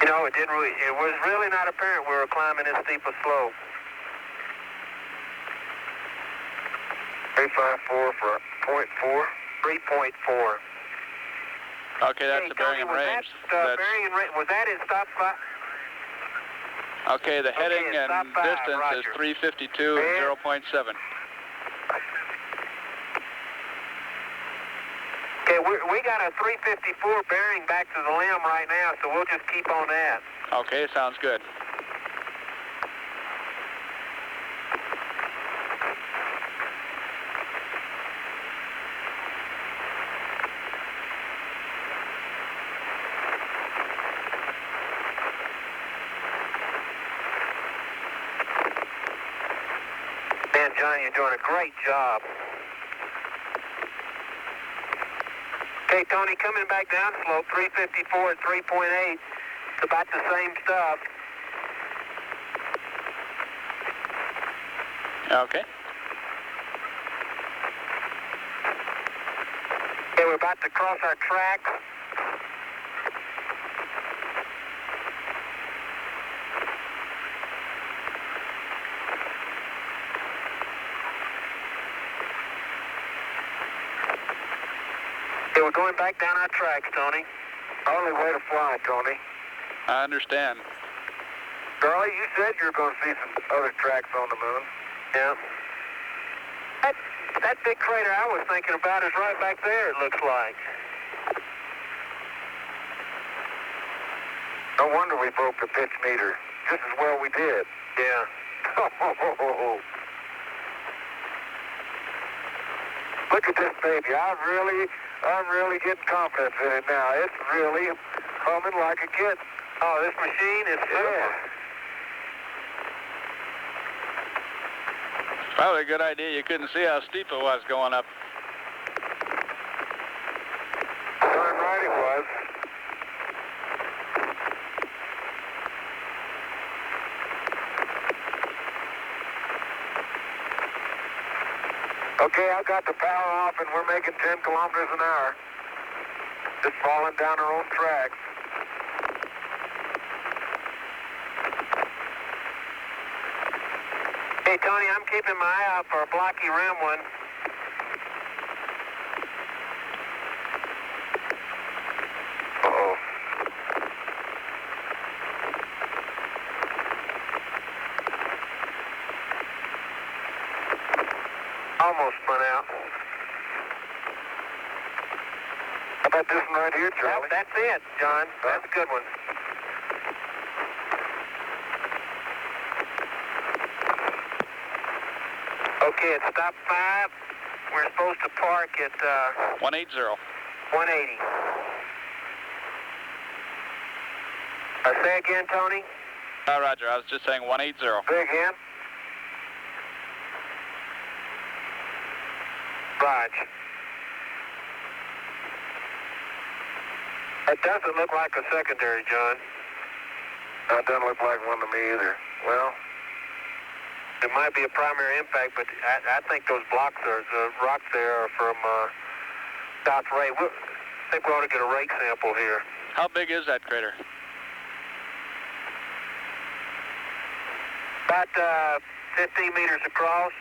You know, it was really not apparent we were climbing this steep a slope. 354 for 0.4. 3.4. Okay, that's the bearing and range. Bearing and range, was that in stop spot? Okay, the heading and distance is 352 and 0.7. Okay, we got a 354 bearing back to the limb right now, so we'll just keep on that. Okay, sounds good. Man, John, you're doing a great job. Okay, Tony, coming back down slope, 354 and 3.8. It's about the same stuff. Okay. Okay, we're about to cross our tracks. We're going back down our tracks, Tony. Only way to fly, Tony. I understand. Charlie, you said you were going to see some other tracks on the moon. Yeah. That big crater I was thinking about is right back there, it looks like. No wonder we broke the pitch meter. Just as well we did. Yeah. Look at this baby. I'm really getting confidence in it now. It's really humming like a kid. Oh, this machine is super. Probably a good idea. You couldn't see how steep it was going up. Darn right it was. Okay, I got the power off and we're making 10 kilometers an hour. Just falling down our own tracks. Hey, Tony, I'm keeping my eye out for a blocky rim one. Uh-oh. Almost spun out. How about this one right here, Charlie? That's it, John. That's a good one. Okay, it's stop 5. We're supposed to park at 180. 180. Say again, Tony? Roger, I was just saying 180. Say again. Raj. It doesn't look like a secondary, John. It doesn't look like one to me either. Well, it might be a primary impact, but I think those blocks are, the rocks there are from South Rake. I think we ought to get a rake sample here. How big is that crater? About 15 meters across.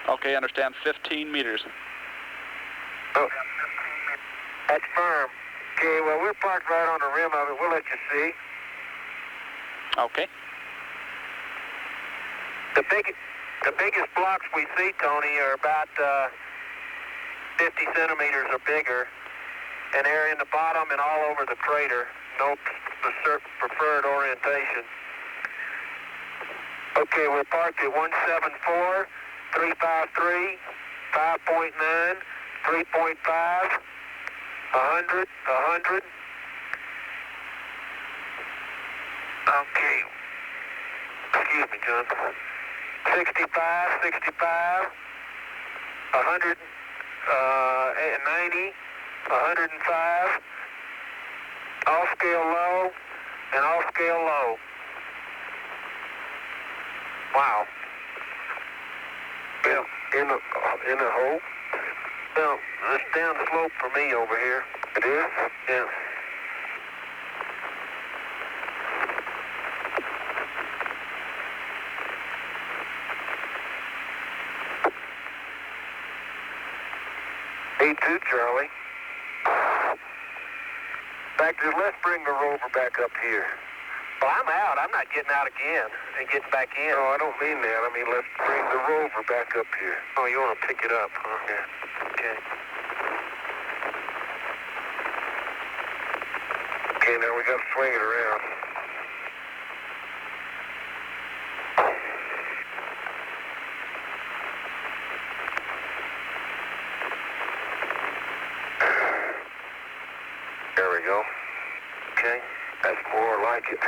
Okay, understand. 15 meters. Oh, that's firm. Okay, well, we're parked right on the rim of it. We'll let you see. Okay. The biggest blocks we see, Tony, are about 50 centimeters or bigger, and they're in the bottom and all over the crater. No preferred orientation. Okay, we're parked at 174, 353, 5.9, 3.5, 100, 100. Okay. Excuse me, John. 65, 65, 100, 90, 105, all scale low, and all scale low. Wow. Yeah. In the hole? No, it's down the slope for me over here. It is? Yeah. E2, Charlie. In fact, let's bring the rover back up here. Well, I'm out. I'm not getting out again and getting back in. No, I don't mean that. I mean, let's bring the rover back up here. Oh, you want to pick it up, huh? Yeah. Okay. Okay, now we got to swing it around. There we go. Okay, that's more like it.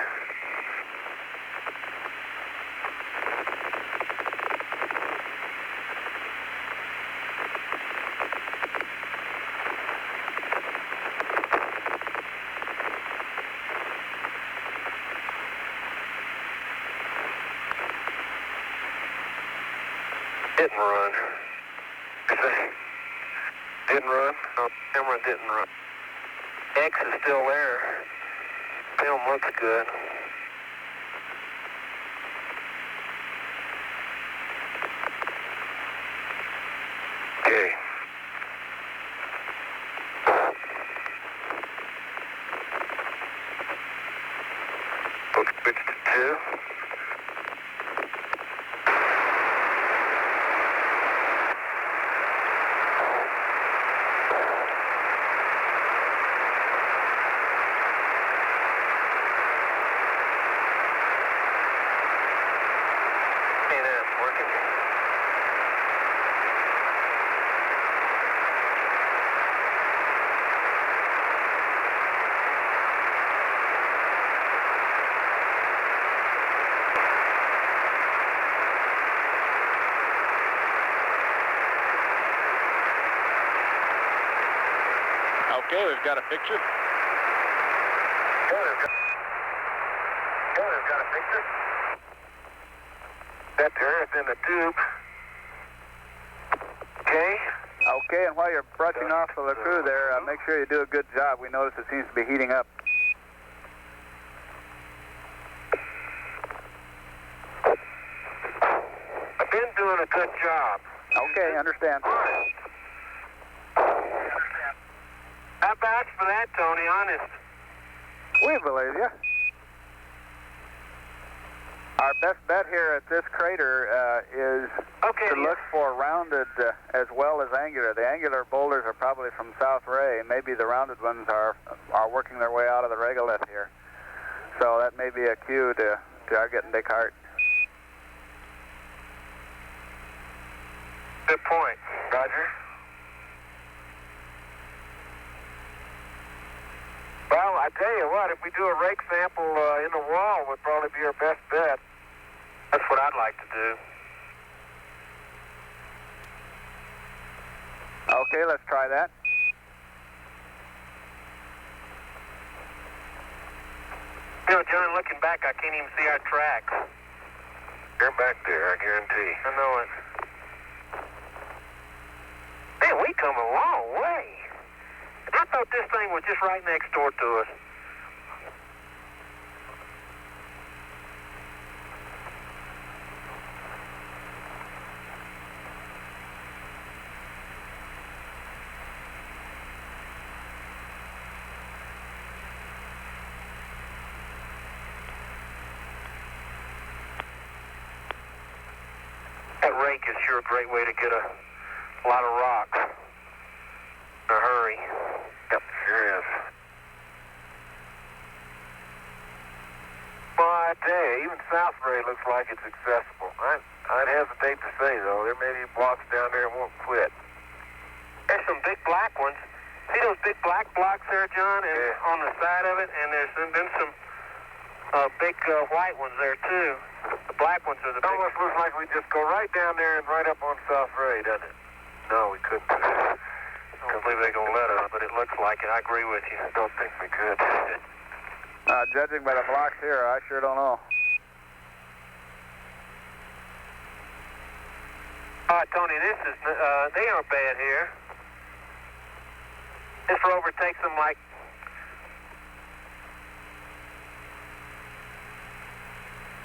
Didn't run. Didn't run? No, camera didn't run. X is still there. Film looks good. Okay. Let's switch to 2. Okay, we've got a picture. We've got a picture. That's the earth in the tube. Okay. Okay, and while you're brushing off the crew there, make sure you do a good job. We notice it seems to be heating up. I've been doing a good job. Okay, understand. How vouch for that, Tony, honest? We believe you. Our best bet here at this crater is to look for rounded as well as angular. The angular boulders are probably from South Ray. Maybe the rounded ones are working their way out of the regolith here. So that may be a cue to our getting Descartes. Good point. Roger. Well, I tell you what, if we do a rake sample in the wall, would probably be our best bet. That's what I'd like to do. Okay, let's try that. You know, John, looking back, I can't even see our tracks. They're back there, I guarantee. I know it. Man, we come a long way. I thought this thing was just right next door to us. That rake is sure a great way to get a lot of rocks in a hurry. Yep, sure is. Well, I tell you, even South Ray looks like it's accessible. I'd hesitate to say, though. There may be blocks down there that won't quit. There's some big black ones. See those big black blocks there, John, and on the side of it? And there's been some big white ones there, too. The black ones are the big... It almost looks like we just go right down there and right up on South Ray, doesn't it? No, we couldn't. I don't believe they're going to let us, but it looks like it. I agree with you. I don't think we could. Judging by the blocks here, I sure don't know. Tony, this is, they aren't bad here. This rover takes them like,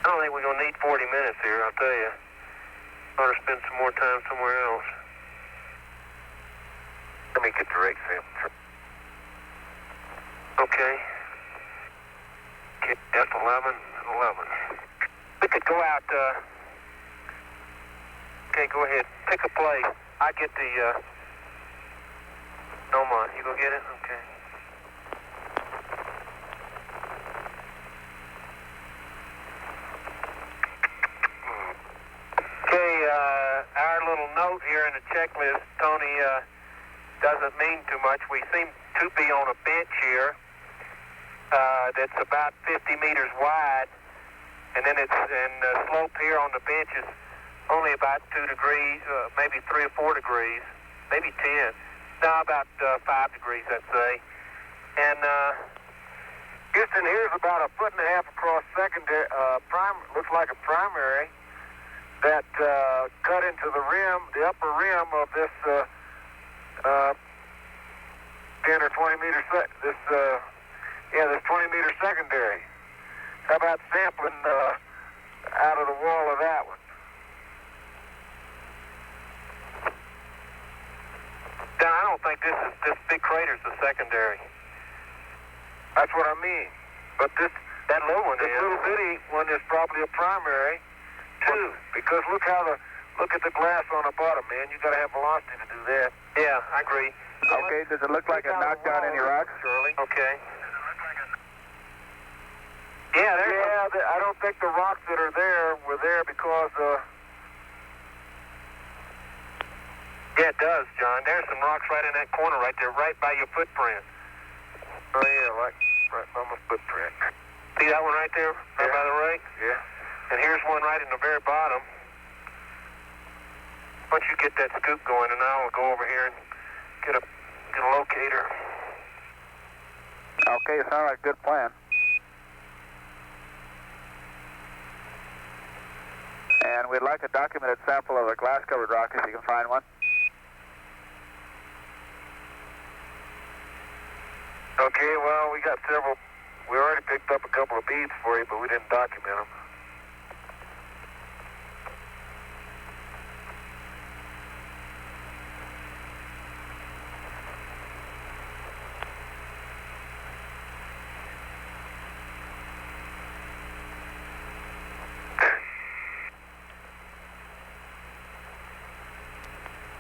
I don't think we're going to need 40 minutes here, I'll tell you. Ought to spend some more time somewhere else. Let me get the rake sample. Okay. F11, 11. We could go out, okay, go ahead. Pick a place. I get the, Noma. You go get it? Okay. Okay, our little note here in the checklist, Tony, doesn't mean too much. We seem to be on a bench here that's about 50 meters wide, and then the slope here on the bench is only about 2 degrees, maybe 3 or 4 degrees, maybe 10. No, about 5 degrees, I'd say. And Houston, here's about 1.5 foot across secondary, looks like a primary that cut into the rim, the upper rim of this 10 or 20 meter this 20 meter secondary. How about sampling out of the wall of that one? Don, I don't think this big crater's the secondary. That's what I mean. But that little one this little bitty one is probably a primary too. Because look at the glass on the bottom, man. You got to have velocity to do that. Yeah, I agree. Okay, does it look like it knocked out any rocks? Shirley. Okay. Yeah, I don't think the rocks that are there were there because, yeah, it does, John. There's some rocks right in that corner right there, right by your footprint. Oh, yeah, right by my footprint. See that one right there, right by the rake? Yeah. And here's one right in the very bottom. Once you get that scoop going, and I'll go over here and get a locator. Okay, sounds like a good plan. And we'd like a documented sample of the glass-covered rock if you can find one. Okay, well, we got several. We already picked up a couple of beads for you, but we didn't document them.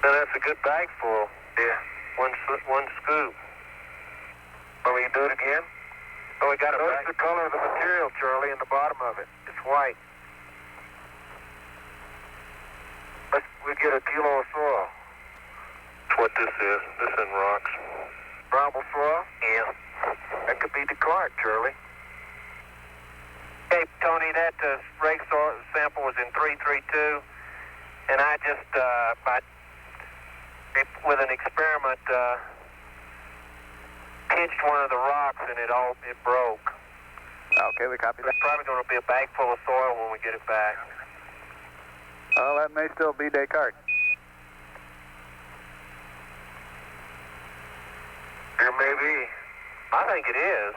Now that's a good bag full. Yeah. One scoop. Want me to do it again? Oh, we got it. Notice the color of the material, Charlie, in the bottom of it. It's white. We get a kilo of soil. That's what this is. This is rocks. Bramble soil? Yeah. That could be Descartes, Charlie. Hey, Tony, that rake soil sample was in 332, and I just, with an experiment, pinched one of the rocks and it broke. Okay, we copy that. There's probably going to be a bag full of soil when we get it back. Well, that may still be Descartes. There may be. I think it is.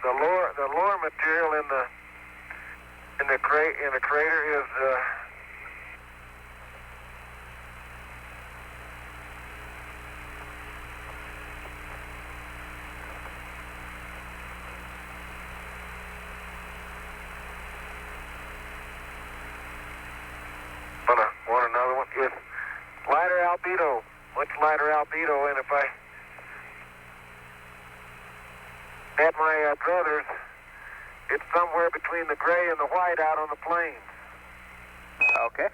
The lower material in the crater is. Want another one? It's lighter albedo, much lighter albedo, and if I had my druthers, it's somewhere between the gray and the white out on the plains. Okay.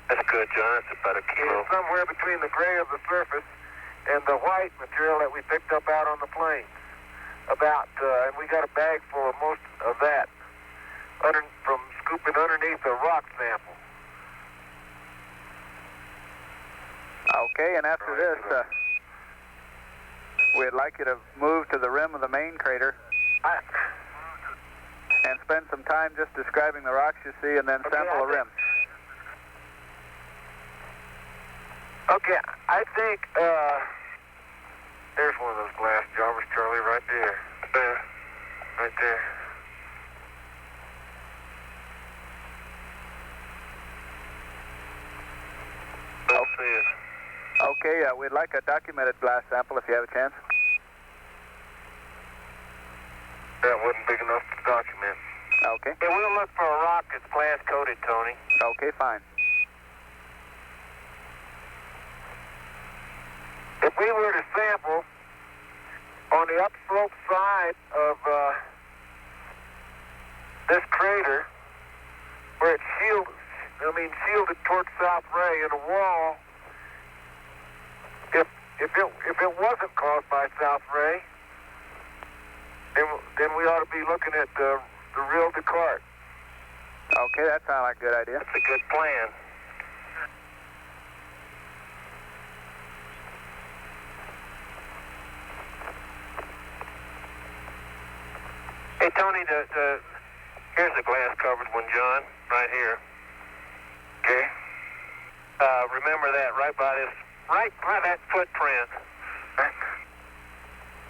That's good, John. That's about a kilo. It's somewhere between the gray of the surface and the white material that we picked up out on the plains. And we got a bag full of most of that from scooping underneath a rock sample. Okay, and after this, we'd like you to move to the rim of the main crater and spend some time just describing the rocks you see and then sample a rim. Okay, I think, there's one of those glass jobbers, Charlie, right there. Right there. I'll see it. Okay, we'd like a documented glass sample if you have a chance. That wasn't big enough to document. Okay. Hey, we'll look for a rock that's glass coated, Tony. Okay, fine. If we were to sample on the upslope side of this crater, where it's shielded towards South Ray in a wall, if it wasn't caused by South Ray, then we ought to be looking at the real Descartes. Okay, that sounds like a good idea. That's a good plan. Hey, Tony, here's the glass-covered one, John, right here. Okay. Remember that right by that footprint.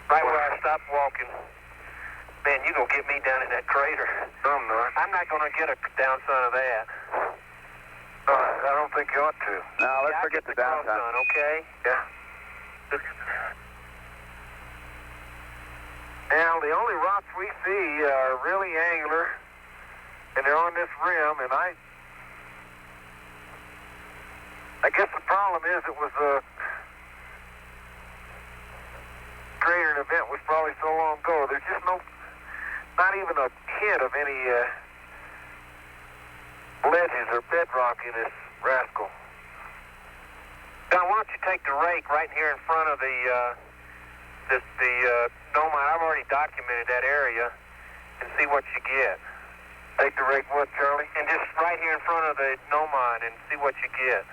Right where I stopped walking. Man, you gonna get me down in that crater. No, I'm not. I'm not gonna get a down son of that. I don't think you ought to. No, let's forget the down son. Okay? Yeah. Now, the only rocks we see are really angular, and they're on this rim, and I guess the problem is it was crater event was probably so long ago. There's just not even a hint of any ledges or bedrock in this rascal. Now, why don't you take the rake right here in front of the Nomine? I've already documented that area, and see what you get. Take the rake what, Charlie? And just right here in front of the Nomine and see what you get.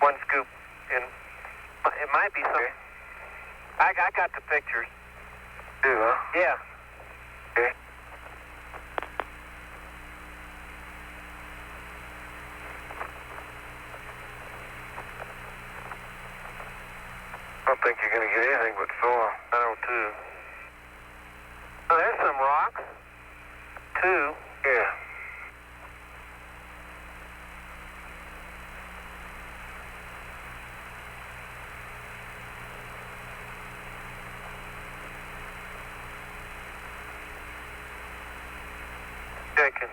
One scoop, and it might be something. I got the pictures. Do, huh? Yeah. Okay. I don't think you're going to get anything but soil. I don't, too. Oh, there's some rocks. Two. Yeah. Checking.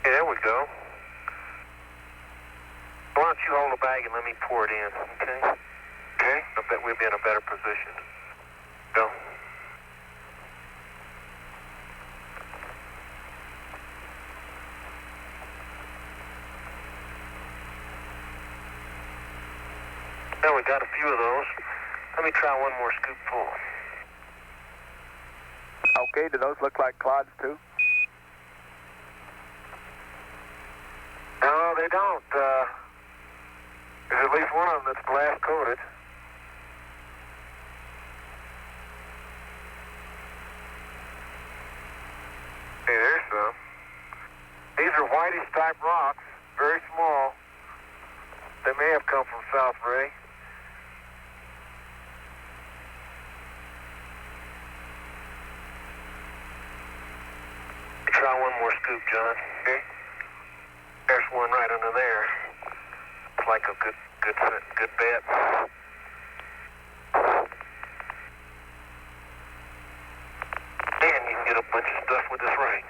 Yeah, there we go. Why don't you hold the bag and let me pour it in, okay? Okay. I bet we'll be in a better position. Go. Now we got a few of those. Let me try one more scoopful. Okay, do those look like clods too? No, they don't. There's at least one of them that's glass coated. Hey, there's some. These are whitish type rocks, very small. They may have come from South Ray. Try one more scoop, John. Okay. There's one right under there. It's like a good bet. Man, you can get a bunch of stuff with this ring.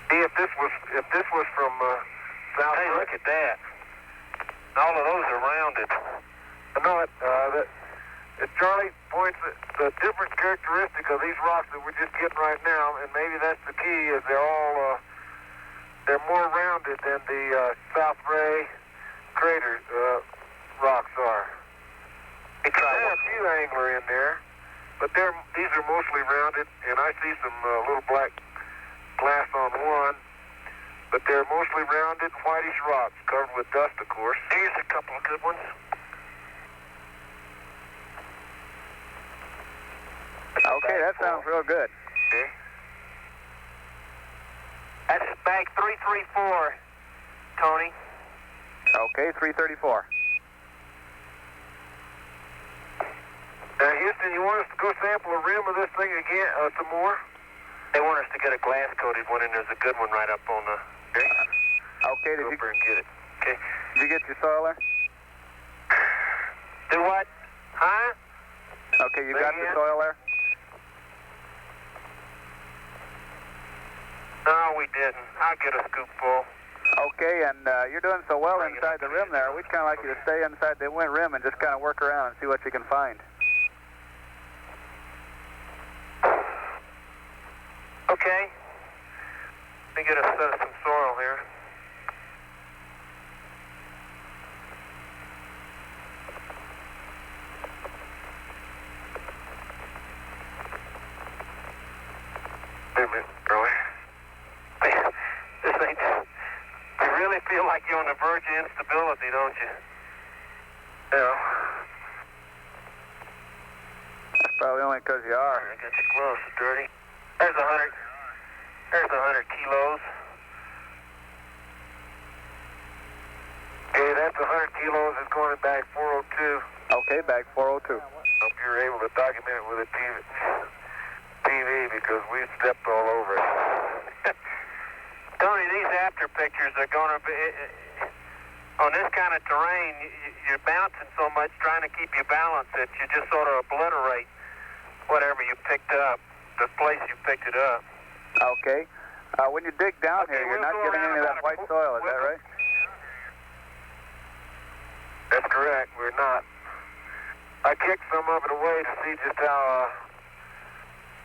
See, if this was from South. Hey, look at that. All of those are rounded. I know it. As Charlie points, the different characteristic of these rocks that we're just getting right now, and maybe that's the key, is they're more rounded than the South Ray crater rocks are. There are a few angular in there, but these are mostly rounded, and I see some little black glass on one, but they're mostly rounded, whitish rocks covered with dust, of course. Here's a couple of good ones. Okay, that sounds real good. Okay. That's bag 334, Tony. Okay, 334. Houston, you want us to go sample a rim of this thing again, some more? They want us to get a glass-coated one, and there's a good one right up on the... Okay, Go over and get it. Okay. Did you get your soil there? Do what? Huh? Okay, you got the soil there? No, we didn't. I'll get a scoopful. Okay, and you're doing so well inside the rim there. We'd kind of like you to stay inside the rim and just kind of work around and see what you can find. Okay. Let me get a set of some soil here. Wait a minute, Curly. This ain't... You really feel like you're on the verge of instability, don't you? Yeah. That's probably only because you are. I got your gloves dirty. There's 100. There's 100 kilos. Okay, that's 100 kilos. It's going in bag 402. Okay, bag 402. Hope you're able to document it with a TV because we stepped all over it. Tony, these after pictures are going to be... On this kind of terrain, you're bouncing so much trying to keep you balanced that you just sort of obliterate whatever you picked up, the place you picked it up. Okay. When you dig down here, you're not getting any of that white soil, is that right? That's correct, we're not. I kicked some of it away to see just how...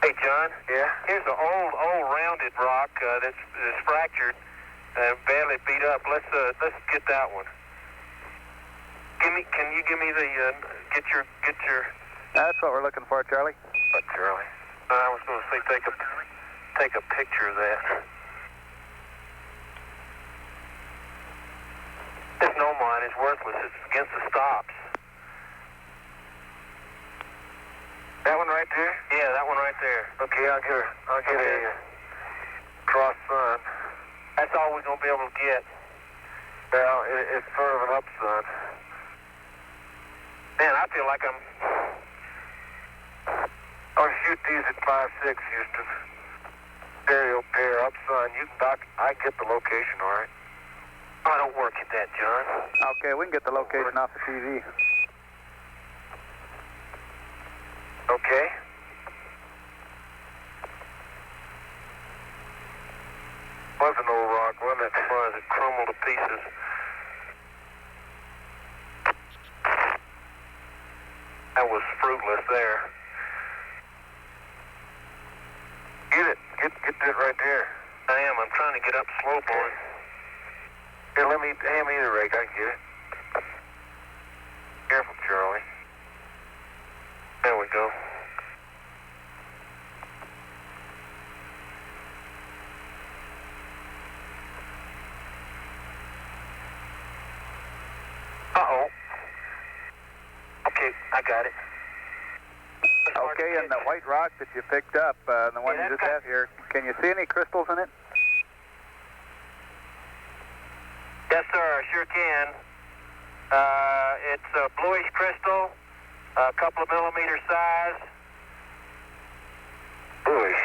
Hey, John? Yeah? Here's an old rounded rock that's fractured and badly beat up. Let's get that one. Can you give me the... Get your... That's what we're looking for, Charlie. What, Charlie? I was going to say take a picture of that. This no mine is worthless. It's against the stops. That one right there? Yeah, that one right there. Okay, I'll get a cross sun. That's all we're going to be able to get. Well, it's sort of an up sun. Man, I feel like I'll shoot these at 5.6, Houston. Stereo pair, up sun. You can I get the location, all right? I don't work at that, John. Okay, we can get the location off the TV. Okay. Was an old rock, wasn't it? Was it crumbled to pieces? That was fruitless there. Get it. Get that right there. I am. I'm trying to get up slow, boy. Here, hand me the rake. I can get it. Careful, Charlie. There we go. Uh-oh. Okay, I got it. Okay, and the white rock that you picked up, the one you just have here, can you see any crystals in it? Yes, sir, I sure can. It's a bluish crystal, a couple of millimeter size. Bluish?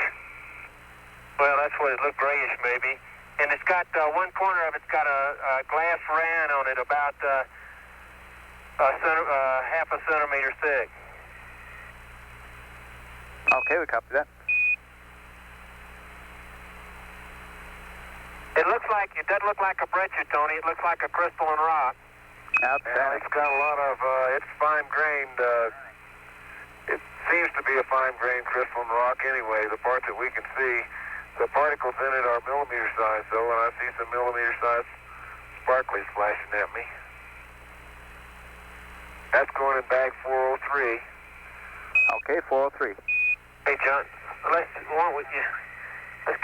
Well, that's what it looked, grayish maybe. And it's got, one corner of it's got a glass rand on it about half a centimeter thick. Okay, we copy that. It doesn't look like a breccia, Tony. It looks like a crystalline rock. Outstanding. And it's got a lot of, it's fine-grained, it seems to be a fine-grained crystalline rock anyway, the part that we can see. The particles in it are millimeter size, though, and I see some millimeter size sparklies flashing at me. That's going in bag 403. Okay, 403. Hey, John, let's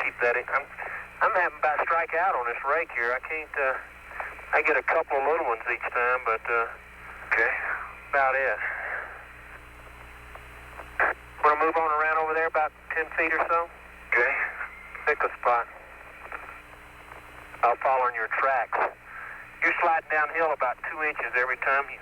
keep that in. I'm having about to strike out on this rake here. I can't, I get a couple of little ones each time, but, okay, about it. Want to move on around over there about 10 feet or so? Okay. Pick a spot. I'll follow in your tracks. You're sliding downhill about 2 inches every time you